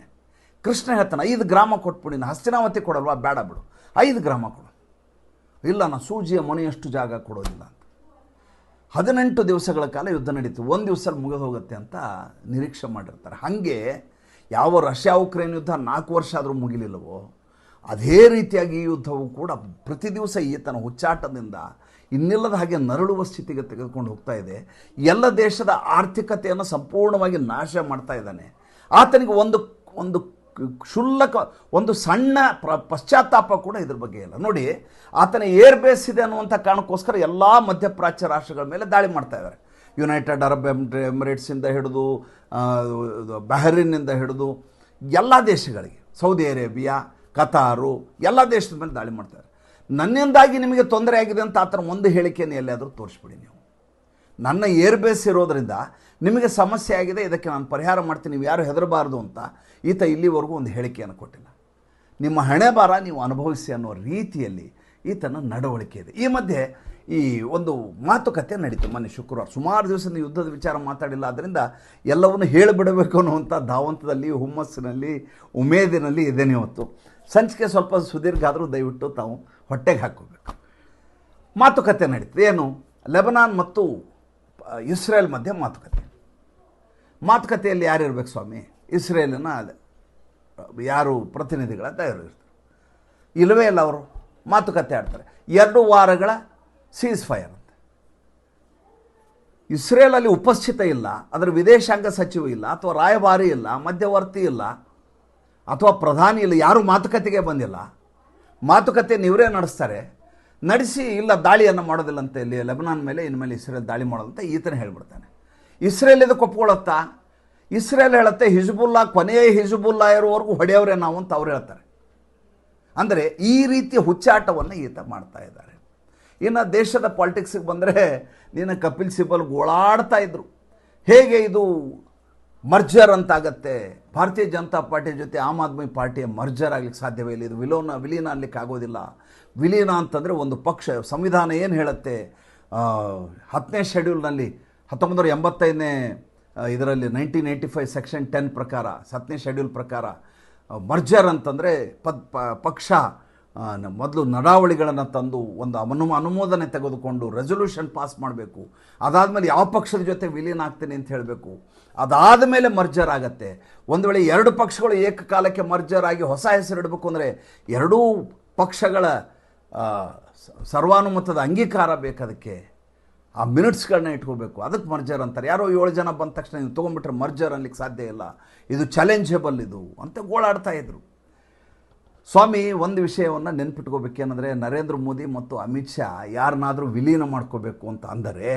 ಕೃಷ್ಣ ಹೇಳ್ತಾನೆ 5 ಗ್ರಾಮ ಕೊಟ್ಬಿಡಿ, ಹಸ್ತಿನಾವತಿ ಕೊಡಲ್ವಾ? ಬೇಡ ಬಿಡು, 5 ಗ್ರಾಮ ಕೊಡು. ಇಲ್ಲ, ನಾನು ಸೂಜಿಯ ಮೊನೆಯಷ್ಟು ಜಾಗ ಕೊಡೋದಿಲ್ಲ ಅಂತ. 18 ದಿವಸಗಳ ಕಾಲ ಯುದ್ಧ ನಡೀತು. 1 ದಿವಸ ಮುಗಿದು ಹೋಗುತ್ತೆ ಅಂತ ನಿರೀಕ್ಷೆ ಮಾಡಿರ್ತಾರೆ. ಹಾಗೆ ಯಾವ ರಷ್ಯಾ ಉಕ್ರೇನ್ ಯುದ್ಧ 4 ವರ್ಷ ಆದರೂ ಮುಗಿಲಿಲ್ಲವೋ ಅದೇ ರೀತಿಯಾಗಿ ಈ ಯುದ್ಧವು ಕೂಡ ಪ್ರತಿ ದಿವಸ ಈತನ ಹುಚ್ಚಾಟದಿಂದ ಇನ್ನಿಲ್ಲದ ಹಾಗೆ ನರಳುವ ಸ್ಥಿತಿಗೆ ತೆಗೆದುಕೊಂಡು ಹೋಗ್ತಾ ಇದೆ. ಎಲ್ಲ ದೇಶದ ಆರ್ಥಿಕತೆಯನ್ನು ಸಂಪೂರ್ಣವಾಗಿ ನಾಶ ಮಾಡ್ತಾ ಇದ್ದಾನೆ. ಆತನಿಗೆ ಒಂದು ಕ್ಷುಲ್ಲಕ ಒಂದು ಸಣ್ಣ ಪಶ್ಚಾತ್ತಾಪ ಕೂಡ ಇದ್ರ ಬಗ್ಗೆ ಇಲ್ಲ. ನೋಡಿ, ಆತನ ಏರ್ ಬೇಸ್ ಇದೆ ಅನ್ನುವಂಥ ಕಾರಣಕ್ಕೋಸ್ಕರ ಎಲ್ಲ ಮಧ್ಯಪ್ರಾಚ್ಯ ರಾಷ್ಟ್ರಗಳ ಮೇಲೆ ದಾಳಿ ಮಾಡ್ತಾ ಇದ್ದಾರೆ. ಯುನೈಟೆಡ್ ಅರಬ್ ಎಮಿರೇಟ್ಸಿಂದ ಹಿಡಿದು ಬಹರಿನ್ನಿಂದ ಹಿಡಿದು ಎಲ್ಲ ದೇಶಗಳಿಗೆ, ಸೌದಿ ಅರೇಬಿಯಾ, ಕತಾರು, ಎಲ್ಲ ದೇಶದ ಮೇಲೆ ದಾಳಿ ಮಾಡ್ತಾರೆ. ನನ್ನಿಂದಾಗಿ ನಿಮಗೆ ತೊಂದರೆ ಆಗಿದೆ ಅಂತ ಆತನ ಒಂದು ಹೇಳಿಕೆಯನ್ನು ಎಲ್ಲಿಯಾದರೂ ತೋರಿಸ್ಬಿಡಿ. ನೀವು ನನ್ನ ಏರ್ ಬೇಸ್ ಇರೋದರಿಂದ ನಿಮಗೆ ಸಮಸ್ಯೆ ಆಗಿದೆ, ಇದಕ್ಕೆ ನಾನು ಪರಿಹಾರ ಮಾಡ್ತೀನಿ, ನೀವು ಯಾರು ಹೆದರಬಾರ್ದು ಅಂತ ಈತ ಇಲ್ಲಿವರೆಗೂ ಒಂದು ಹೇಳಿಕೆಯನ್ನು ಕೊಟ್ಟಿಲ್ಲ. ನಿಮ್ಮ ಹಣೆ ಬಾರ ನೀವು ಅನುಭವಿಸಿ ಅನ್ನೋ ರೀತಿಯಲ್ಲಿ ಈತನ ನಡವಳಿಕೆ ಇದೆ. ಈ ಮಧ್ಯೆ ಈ ಒಂದು ಮಾತುಕತೆ ನಡೀತು ಮೊನ್ನೆ ಶುಕ್ರವಾರ. ಸುಮಾರು ದಿವಸದಿಂದ ಯುದ್ಧದ ವಿಚಾರ ಮಾತಾಡಿಲ್ಲ, ಆದ್ದರಿಂದ ಎಲ್ಲವನ್ನು ಹೇಳಿಬಿಡಬೇಕು ಅನ್ನುವಂಥ ಧಾವಂತದಲ್ಲಿ, ಹುಮ್ಮಸ್ಸಿನಲ್ಲಿ, ಉಮೇದಿನಲ್ಲಿ ಇದ್ದೇನೆ ಇವತ್ತು. ಸಂಚಿಕೆ ಸ್ವಲ್ಪ ಸುದೀರ್ಘ ಆದರೂ ದಯವಿಟ್ಟು ತಾವು ಹೊಟ್ಟೆಗೆ ಹಾಕ್ಕೋಬೇಕು. ಮಾತುಕತೆ ನಡೀತದೆ. ಏನು? ಲೆಬನಾನ್ ಮತ್ತು ಇಸ್ರೇಲ್ ಮಧ್ಯೆ ಮಾತುಕತೆಯಲ್ಲಿ ಯಾರು ಇರಬೇಕು ಸ್ವಾಮಿ? ಇಸ್ರೇಲಿನ ಯಾರು ಪ್ರತಿನಿಧಿಗಳ ಇರ್ತಾರೆ? ಇಲ್ಲವೇ ಇಲ್ಲ. ಅವರು ಮಾತುಕತೆ ಆಡ್ತಾರೆ. 2 ವಾರಗಳ ಸೀಸ್ ಫೈರ್ ಅಂತ. ಇಸ್ರೇಲಲ್ಲಿ ಉಪಸ್ಥಿತ ಇಲ್ಲ, ಅದರ ವಿದೇಶಾಂಗ ಸಚಿವ ಇಲ್ಲ, ಅಥವಾ ರಾಯಭಾರಿ ಇಲ್ಲ, ಮಧ್ಯವರ್ತಿ ಇಲ್ಲ, ಅಥವಾ ಪ್ರಧಾನಿ ಇಲ್ಲ, ಯಾರೂ ಮಾತುಕತೆಗೆ ಬಂದಿಲ್ಲ. ಮಾತುಕತೆ ಇವರೇ ನಡೆಸ್ತಾರೆ. ನಡೆಸಿ ಇಲ್ಲ ದಾಳಿಯನ್ನು ಮಾಡೋದಿಲ್ಲ ಅಂತ, ಇಲ್ಲಿ ಲೆಬನಾನ್ ಮೇಲೆ ಇನ್ಮೇಲೆ ಇಸ್ರೇಲ್ ದಾಳಿ ಮಾಡೋದಂತ ಈತನೇ ಹೇಳ್ಬಿಡ್ತಾನೆ. ಇಸ್ರೇಲ್ ಇದಕ್ಕೆ ಒಪ್ಕೊಳ್ಳುತ್ತಾ? ಇಸ್ರೇಲ್ ಹೇಳುತ್ತೆ ಹಿಜ್ಬುಲ್ಲಾ, ಕೊನೆಯ ಹಿಜ್ಬುಲ್ಲಾ ಇರುವವರೆಗೂ ಹೊಡೆಯವರೇ ನಾವು ಅಂತ ಅವ್ರು ಹೇಳ್ತಾರೆ. ಅಂದರೆ ಈ ರೀತಿಯ ಹುಚ್ಚಾಟವನ್ನು ಈತ ಮಾಡ್ತಾ ಇದ್ದಾರೆ. ಇನ್ನು ದೇಶದ ಪಾಲಿಟಿಕ್ಸಿಗೆ ಬಂದರೆ, ನೀನು ಕಪಿಲ್ ಸಿಬಲ್ ಗೋಳಾಡ್ತಾ ಇದ್ರು, ಹೇಗೆ ಇದು ಮರ್ಜರ್ ಅಂತಾಗತ್ತೆ, ಭಾರತೀಯ ಜನತಾ ಪಾರ್ಟಿ ಜೊತೆ ಆಮ್ ಆದ್ಮಿ ಪಾರ್ಟಿಯ ಮರ್ಜರ್ ಆಗಲಿಕ್ಕೆ ಸಾಧ್ಯವೇ ಇಲ್ಲ, ಇದು ವಿಲೀನ ಆಗಲಿಕ್ಕೆ ಆಗೋದಿಲ್ಲ. ವಿಲೀನ ಅಂತಂದರೆ ಒಂದು ಪಕ್ಷ, ಸಂವಿಧಾನ ಏನು ಹೇಳುತ್ತೆ, 10ನೇ ಶೆಡ್ಯೂಲ್ನಲ್ಲಿ 1985ನೇ ಇದರಲ್ಲಿ 1985 ಸೆಕ್ಷನ್ 10 ಪ್ರಕಾರ, 10ನೇ ಶೆಡ್ಯೂಲ್ ಪ್ರಕಾರ ಮರ್ಜರ್ ಅಂತಂದರೆ ಪಕ್ಷ ಮೊದಲು ನಡಾವಳಿಗಳನ್ನು ತಂದು ಒಂದು ಅನುಮೋದನೆ ತೆಗೆದುಕೊಂಡು ರೆಸೊಲ್ಯೂಷನ್ ಪಾಸ್ ಮಾಡಬೇಕು. ಅದಾದಮೇಲೆ ಯಾವ ಪಕ್ಷದ ಜೊತೆ ವಿಲೀನ ಆಗ್ತೀನಿ ಅಂತ ಹೇಳಬೇಕು. ಅದಾದ ಮೇಲೆ ಮರ್ಜರ್ ಆಗತ್ತೆ. ಒಂದು ವೇಳೆ 2 ಪಕ್ಷಗಳು ಏಕಕಾಲಕ್ಕೆ ಮರ್ಜರ್ ಆಗಿ ಹೊಸ ಹೆಸರು ಇಡಬೇಕು ಅಂದರೆ 2 ಪಕ್ಷಗಳ ಸರ್ವಾನುಮತದ ಅಂಗೀಕಾರ ಬೇಕು. ಆ ಮಿನಿಟ್ಸ್ಗಳನ್ನ ಇಟ್ಕೋಬೇಕು, ಅದಕ್ಕೆ ಮರ್ಜರ್ ಅಂತಾರೆ. ಯಾರೋ 7 ಜನ ಬಂದ ತಕ್ಷಣ ನೀವು ತೊಗೊಂಡ್ಬಿಟ್ರೆ ಮರ್ಜರ್ ಅನ್ಲಿಕ್ಕೆ ಸಾಧ್ಯ ಇಲ್ಲ, ಇದು ಚಾಲೆಂಜಬಲ್ ಇದು ಅಂತ ಗೋಳಾಡ್ತಾ ಇದ್ರು. ಸ್ವಾಮಿ, ಒಂದು ವಿಷಯವನ್ನು ನೆನ್ಪಿಟ್ಕೋಬೇಕೇನೆಂದರೆ, ನರೇಂದ್ರ ಮೋದಿ ಮತ್ತು ಅಮಿತ್ ಶಾ ಯಾರನ್ನಾದರೂ ವಿಲೀನ ಮಾಡ್ಕೋಬೇಕು ಅಂತ ಅಂದರೆ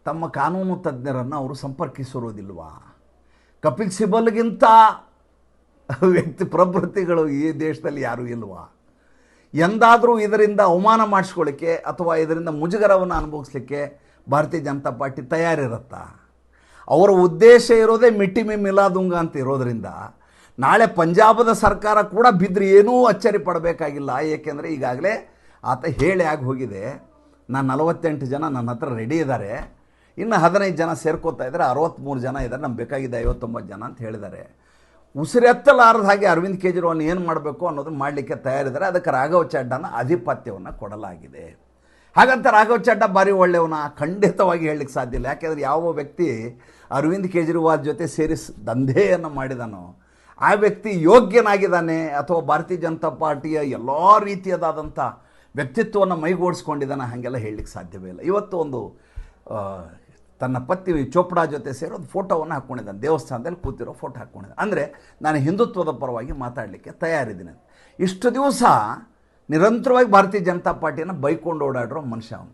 ತಮ್ಮ ಕಾನೂನು ತಜ್ಞರನ್ನು ಅವರು ಸಂಪರ್ಕಿಸಿರೋದಿಲ್ವಾ? ಕಪಿಲ್ ಸಿಬಲ್ಗಿಂತ ವ್ಯಕ್ತಿ ಪ್ರವೃತ್ತಿಗಳು ಈ ದೇಶದಲ್ಲಿ ಯಾರೂ ಇಲ್ವಾ? ಎಂದಾದರೂ ಇದರಿಂದ ಅವಮಾನ ಮಾಡಿಸ್ಕೊಳ್ಳಿಕ್ಕೆ ಅಥವಾ ಇದರಿಂದ ಮುಜುಗರವನ್ನು ಅನುಭವಿಸ್ಲಿಕ್ಕೆ ಭಾರತೀಯ ಜನತಾ ಪಾರ್ಟಿ ತಯಾರಿರುತ್ತಾ? ಅವರ ಉದ್ದೇಶ ಇರೋದೇ ಮಿಟ್ಟಿಮಿ ಮಿಲಾದುಂಗ ಅಂತ ಇರೋದರಿಂದ ನಾಳೆ ಪಂಜಾಬದ ಸರ್ಕಾರ ಕೂಡ ಬಿದ್ದರೆ ಏನೂ ಅಚ್ಚರಿ ಪಡಬೇಕಾಗಿಲ್ಲ. ಏಕೆಂದರೆ ಈಗಾಗಲೇ ಆತ ಹೇಳಿ ಆಗಿ ಹೋಗಿದೆ, ನಾನು 48 ಜನ ನನ್ನ ಹತ್ರ ರೆಡಿ ಇದ್ದಾರೆ, ಇನ್ನು 15 ಜನ ಸೇರ್ಕೋತಾ ಇದ್ದಾರೆ, 63 ಜನ ಇದ್ದಾರೆ, ನಮ್ಗೆ ಬೇಕಾಗಿದೆ 59 ಜನ ಅಂತ ಹೇಳಿದ್ದಾರೆ. ಉಸಿರೆತ್ತಲಾರದ ಹಾಗೆ ಅರವಿಂದ್ ಕೇಜ್ರಿವಾಲ್ ಏನು ಮಾಡಬೇಕು ಅನ್ನೋದನ್ನು ಮಾಡಲಿಕ್ಕೆ ತಯಾರಿದ್ದಾರೆ. ಅದಕ್ಕೆ ರಾಘವ್ ಚಡ್ಡಾನ ಆಧಿಪತ್ಯವನ್ನು ಕೊಡಲಾಗಿದೆ. ಹಾಗಂತ ರಾಘವ್ ಚಡ್ಡಾ ಭಾರಿ ಒಳ್ಳೆಯವನ ಖಂಡಿತವಾಗಿ ಹೇಳಲಿಕ್ಕೆ ಸಾಧ್ಯ ಇಲ್ಲ. ಯಾಕೆಂದರೆ ಯಾವ ವ್ಯಕ್ತಿ ಅರವಿಂದ್ ಕೇಜ್ರಿವಾಲ್ ಜೊತೆ ಸೇರಿಸಿ ದಂಧೆಯನ್ನು ಮಾಡಿದಾನೋ ಆ ವ್ಯಕ್ತಿ ಯೋಗ್ಯನಾಗಿದ್ದಾನೆ ಅಥವಾ ಭಾರತೀಯ ಜನತಾ ಪಾರ್ಟಿಯ ಎಲ್ಲ ರೀತಿಯದಾದಂಥ ವ್ಯಕ್ತಿತ್ವವನ್ನು ಮೈಗೂಡಿಸ್ಕೊಂಡಿದ್ದಾನೆ ಹಾಗೆಲ್ಲ ಹೇಳಲಿಕ್ಕೆ ಸಾಧ್ಯವೇ ಇಲ್ಲ. ಇವತ್ತು ಒಂದು ತನ್ನ ಪತ್ನಿ ಚೋಪ್ಡಾ ಜೊತೆ ಸೇರಿ ಒಂದು ಫೋಟೋವನ್ನು ಹಾಕ್ಕೊಂಡಿದ್ದಾನೆ, ದೇವಸ್ಥಾನದಲ್ಲಿ ಕೂತಿರೋ ಫೋಟೋ ಹಾಕ್ಕೊಂಡಿದ್ದಾನೆ. ಅಂದರೆ ನಾನು ಹಿಂದುತ್ವದ ಪರವಾಗಿ ಮಾತಾಡಲಿಕ್ಕೆ ತಯಾರಿದ್ದೀನಿ. ಇಷ್ಟು ದಿವಸ ನಿರಂತರವಾಗಿ ಭಾರತೀಯ ಜನತಾ ಪಾರ್ಟಿಯನ್ನು ಬೈಕೊಂಡು ಓಡಾಡಿರೋ ಮನುಷ್ಯ ಅವನು.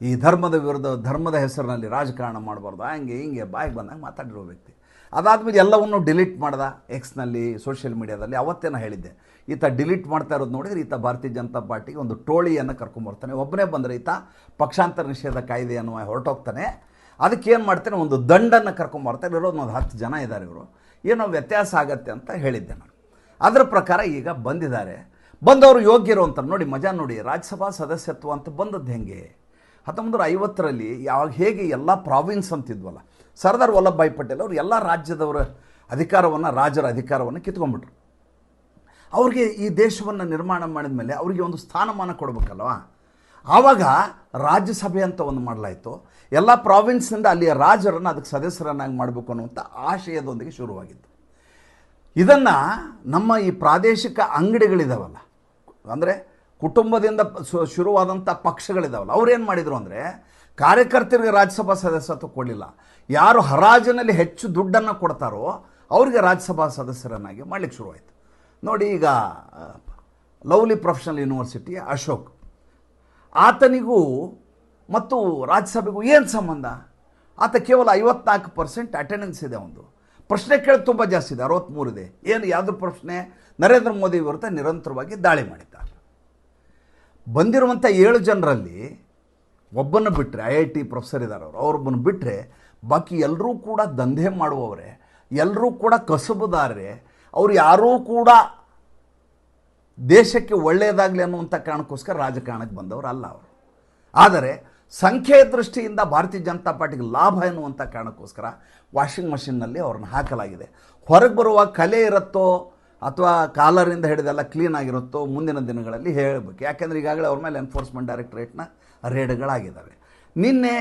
ಈ ಧರ್ಮದ ವಿರುದ್ಧ, ಧರ್ಮದ ಹೆಸರಿನಲ್ಲಿ ರಾಜಕಾರಣ ಮಾಡಬಾರ್ದು, ಹಂಗೆ ಹಿಂಗೆ ಬಾಯಿಗೆ ಬಂದಾಗ ಮಾತಾಡಿರೋ ವ್ಯಕ್ತಿ. ಅದಾದಮೇಲೆ ಎಲ್ಲವನ್ನು ಡಿಲೀಟ್ ಮಾಡ್ದ ಎಕ್ಸ್ನಲ್ಲಿ, ಸೋಷಿಯಲ್ ಮೀಡಿಯಾದಲ್ಲಿ. ಅವತ್ತೇನೋ ಹೇಳಿದ್ದೆ, ಈತ ಡಿಲೀಟ್ ಮಾಡ್ತಾ ಇರೋದು ನೋಡಿದರೆ ಈತ ಭಾರತೀಯ ಜನತಾ ಪಾರ್ಟಿಗೆ ಒಂದು ಟೋಳಿಯನ್ನು ಕರ್ಕೊಂಬರ್ತಾನೆ. ಒಬ್ಬನೇ ಬಂದರೆ ಈತ ಪಕ್ಷಾಂತರ ನಿಷೇಧ ಕಾಯ್ದೆಯನ್ನು ಹೊರಟೋಗ್ತಾನೆ. ಅದಕ್ಕೇನು ಮಾಡ್ತಾನೆ, ಒಂದು ದಂಡನ್ನು ಕರ್ಕೊಂಬರ್ತಾನೆ. ಇರೋದು ಒಂದು 10 ಜನ ಇದ್ದಾರೆ, ಇವರು ಏನೋ ವ್ಯತ್ಯಾಸ ಆಗತ್ತೆ ಅಂತ ಹೇಳಿದ್ದೆ ನಾನು. ಅದರ ಪ್ರಕಾರ ಈಗ ಬಂದಿದ್ದಾರೆ. ಬಂದವರು ಯೋಗ್ಯರು ಅಂತ ನೋಡಿ, ಮಜಾ ನೋಡಿ. ರಾಜ್ಯಸಭಾ ಸದಸ್ಯತ್ವ ಅಂತ ಬಂದದ್ದು ಹೆಂಗೆ, 1950ರಲ್ಲಿ ಯಾವಾಗ ಹೇಗೆ ಎಲ್ಲ ಪ್ರಾವಿನ್ಸ್ ಅಂತಿದ್ವಲ್ಲ, ಸರ್ದಾರ್ ವಲ್ಲಭಭಾಯಿ ಪಟೇಲ್ ಅವರು ಎಲ್ಲ ರಾಜ್ಯದವರ ಅಧಿಕಾರವನ್ನು, ರಾಜರ ಅಧಿಕಾರವನ್ನು ಕಿತ್ಕೊಂಡ್ಬಿಟ್ರು. ಅವ್ರಿಗೆ ಈ ದೇಶವನ್ನು ನಿರ್ಮಾಣ ಮಾಡಿದ ಮೇಲೆ ಅವರಿಗೆ ಒಂದು ಸ್ಥಾನಮಾನ ಕೊಡಬೇಕಲ್ವ. ಆವಾಗ ರಾಜ್ಯಸಭೆ ಅಂತ ಒಂದು ಮಾಡಲಾಯಿತು. ಎಲ್ಲ ಪ್ರಾವಿನ್ಸ್ನಿಂದ ಅಲ್ಲಿಯ ರಾಜರನ್ನು ಅದಕ್ಕೆ ಸದಸ್ಯರನ್ನಾಗಿ ಮಾಡಬೇಕು ಅನ್ನುವಂಥ ಆಶಯದೊಂದಿಗೆ ಶುರುವಾಗಿತ್ತು. ಇದನ್ನು ನಮ್ಮ ಈ ಪ್ರಾದೇಶಿಕ ಅಂಗಡಿಗಳಿದಾವಲ್ಲ, ಅಂದರೆ ಕುಟುಂಬದಿಂದ ಶುರುವಾದಂಥ ಪಕ್ಷಗಳಿದಾವಲ್ಲ, ಅವ್ರೇನು ಮಾಡಿದರು ಅಂದರೆ ಕಾರ್ಯಕರ್ತರಿಗೆ ರಾಜ್ಯಸಭಾ ಸದಸ್ಯತ್ವ ಕೊಡಲಿಲ್ಲ. ಯಾರು ಹರಾಜಿನಲ್ಲಿ ಹೆಚ್ಚು ದುಡ್ಡನ್ನು ಕೊಡ್ತಾರೋ ಅವರಿಗೆ ರಾಜ್ಯಸಭಾ ಸದಸ್ಯರನ್ನಾಗಿ ಮಾಡಲಿಕ್ಕೆ ಶುರುವಾಯಿತು. ನೋಡಿ, ಈಗ ಲವ್ಲಿ ಪ್ರೊಫೆಷನಲ್ ಯೂನಿವರ್ಸಿಟಿಯ ಅಶೋಕ್, ಆತನಿಗೂ ಮತ್ತು ರಾಜ್ಯಸಭೆಗೂ ಏನು ಸಂಬಂಧ? ಆತ ಕೇವಲ 54% ಅಟೆಂಡೆನ್ಸ್ ಇದೆ. ಒಂದು ಪ್ರಶ್ನೆ ಕೇಳಿ ತುಂಬ ಜಾಸ್ತಿ ಇದೆ, 63 ಇದೆ. ಏನು ಯಾವುದ್ರ ಪ್ರಶ್ನೆ? ನರೇಂದ್ರ ಮೋದಿ ವಿರುದ್ಧ ನಿರಂತರವಾಗಿ ದಾಳಿ ಮಾಡಿದ್ದಾರೆ. ಬಂದಿರುವಂಥ 7 ಜನರಲ್ಲಿ ಒಬ್ಬನ್ನು ಬಿಟ್ಟರೆ, IIT ಪ್ರೊಫೆಸರ್ ಇದ್ದಾರೆ ಅವರು, ಅವ್ರೊಬ್ಬನ್ನು ಬಿಟ್ಟರೆ ಬಾಕಿ ಎಲ್ಲರೂ ಕೂಡ ದಂಧೆ ಮಾಡುವವರೇ, ಎಲ್ಲರೂ ಕೂಡ ಕಸಬುದಾರರೇ. ಅವರು ಯಾರೂ ಕೂಡ ದೇಶಕ್ಕೆ ಒಳ್ಳೆಯದಾಗಲಿ ಅನ್ನುವಂಥ ಕಾರಣಕ್ಕೋಸ್ಕರ ರಾಜಕಾರಣಕ್ಕೆ ಬಂದವರು ಅಲ್ಲ ಅವರು. ಆದರೆ ಸಂಖ್ಯೆಯ ದೃಷ್ಟಿಯಿಂದ ಭಾರತೀಯ ಜನತಾ ಪಾರ್ಟಿಗೆ ಲಾಭ ಎನ್ನುವಂಥ ಕಾರಣಕ್ಕೋಸ್ಕರ ವಾಷಿಂಗ್ ಮಷಿನ್ನಲ್ಲಿ ಅವ್ರನ್ನ ಹಾಕಲಾಗಿದೆ. ಹೊರಗೆ ಬರುವ ಕಲೆ ಇರುತ್ತೋ ಅಥವಾ ಕಾಲರಿಂದ ಹಿಡಿದೆಲ್ಲ ಕ್ಲೀನ್ ಆಗಿರುತ್ತೋ ಮುಂದಿನ ದಿನಗಳಲ್ಲಿ ಹೇಳಬೇಕು. ಯಾಕೆಂದರೆ ಈಗಾಗಲೇ ಅವ್ರ ಮೇಲೆ ಎನ್ಫೋರ್ಸ್ಮೆಂಟ್ ಡೈರೆಕ್ಟರೇಟ್ನ ರೇಡ್ಗಳಾಗಿದ್ದಾವೆ. ನಿನ್ನೆ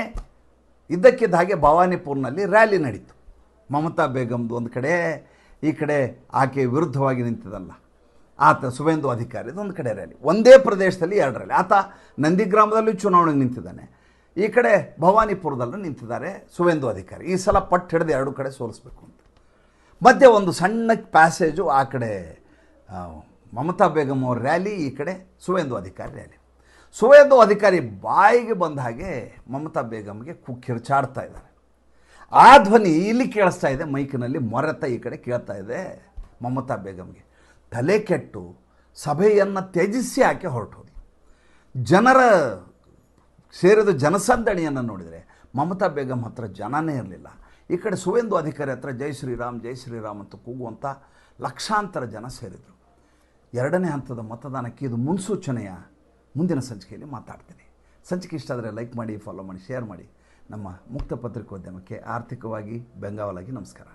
ಇದ್ದಕ್ಕಿದ್ದ ಹಾಗೆ ಭವಾನಿಪುರ್ನಲ್ಲಿ ರ್ಯಾಲಿ ನಡೀತು. ಮಮತಾ ಬೇಗಮ್ದು ಒಂದು ಕಡೆ, ಈ ಕಡೆ ಆಕೆ ವಿರುದ್ಧವಾಗಿ ನಿಂತಿದ್ದಲ್ಲ ಆತ ಸುವೇಂದು ಅಧಿಕಾರಿದು ಒಂದು ಕಡೆ ರ್ಯಾಲಿ. ಒಂದೇ ಪ್ರದೇಶದಲ್ಲಿ 2 ರ್ಯಾಲಿ. ಆತ ನಂದಿಗ್ರಾಮದಲ್ಲೂ ಚುನಾವಣೆಗೆ ನಿಂತಿದ್ದಾನೆ, ಈ ಕಡೆ ಭವಾನಿಪುರದಲ್ಲೂ ನಿಂತಿದ್ದಾರೆ ಸುವೇಂದು ಅಧಿಕಾರಿ. ಈ ಸಲ ಪಟ್ಟು ಹಿಡಿದು 2 ಕಡೆ ಸೋಲಿಸಬೇಕು ಅಂತ. ಮಧ್ಯೆ ಒಂದು ಸಣ್ಣ ಪ್ಯಾಸೇಜು, ಆ ಕಡೆ ಮಮತಾ ಬೇಗಮ್ ಅವ್ರ ರ್ಯಾಲಿ, ಈ ಕಡೆ ಸುವೇಂದು ಅಧಿಕಾರಿ ರ್ಯಾಲಿ. ಸುವೇಂದು ಅಧಿಕಾರಿ ಬಾಯಿಗೆ ಬಂದ ಹಾಗೆ ಮಮತಾ ಬೇಗಮ್ಗೆ ಕಿರ್ಚಾಡ್ತಾ ಇದ್ದಾರೆ. ಆ ಧ್ವನಿ ಇಲ್ಲಿ ಕೇಳಿಸ್ತಾ ಇದೆ ಮೈಕಿನಲ್ಲಿ, ಮೊರೆತ ಈ ಕಡೆ ಕೇಳ್ತಾ ಇದೆ ಮಮತಾ ಬೇಗಮ್ಗೆ. ತಲೆ ಕೆಟ್ಟು ಸಭೆಯನ್ನು ತ್ಯಜಿಸಿ ಆಕೆ ಹೊರಟೋದು. ಜನರ ಸೇರಿದ ಜನಸಂದಣಿಯನ್ನು ನೋಡಿದರೆ ಮಮತಾ ಬೇಗಮ್ ಹತ್ರ ಜನನೇ ಇರಲಿಲ್ಲ. ಈ ಕಡೆ ಸುವೇಂದು ಅಧಿಕಾರಿ ಹತ್ರ ಜೈ ಶ್ರೀರಾಮ್ ಜೈ ಶ್ರೀರಾಮ್ ಅಂತ ಕೂಗುವಂಥ ಲಕ್ಷಾಂತರ ಜನ ಸೇರಿದರು. 2ನೇ ಹಂತದ ಮತದಾನಕ್ಕೆ ಇದು ಮುನ್ಸೂಚನೆಯ ಮುಂದಿನ ಸಂಚಿಕೆಯಲ್ಲಿ ಮಾತಾಡ್ತೀನಿ. ಸಂಚಿಕೆ ಇಷ್ಟ ಆದರೆ ಲೈಕ್ ಮಾಡಿ, ಫಾಲೋ ಮಾಡಿ, ಶೇರ್ ಮಾಡಿ. ನಮ್ಮ ಮುಕ್ತ ಪತ್ರಿಕೋದ್ಯಮಕ್ಕೆ ಆರ್ಥಿಕವಾಗಿ ಬೆಂಗಾವಲಾಗಿ ನಮಸ್ಕಾರ.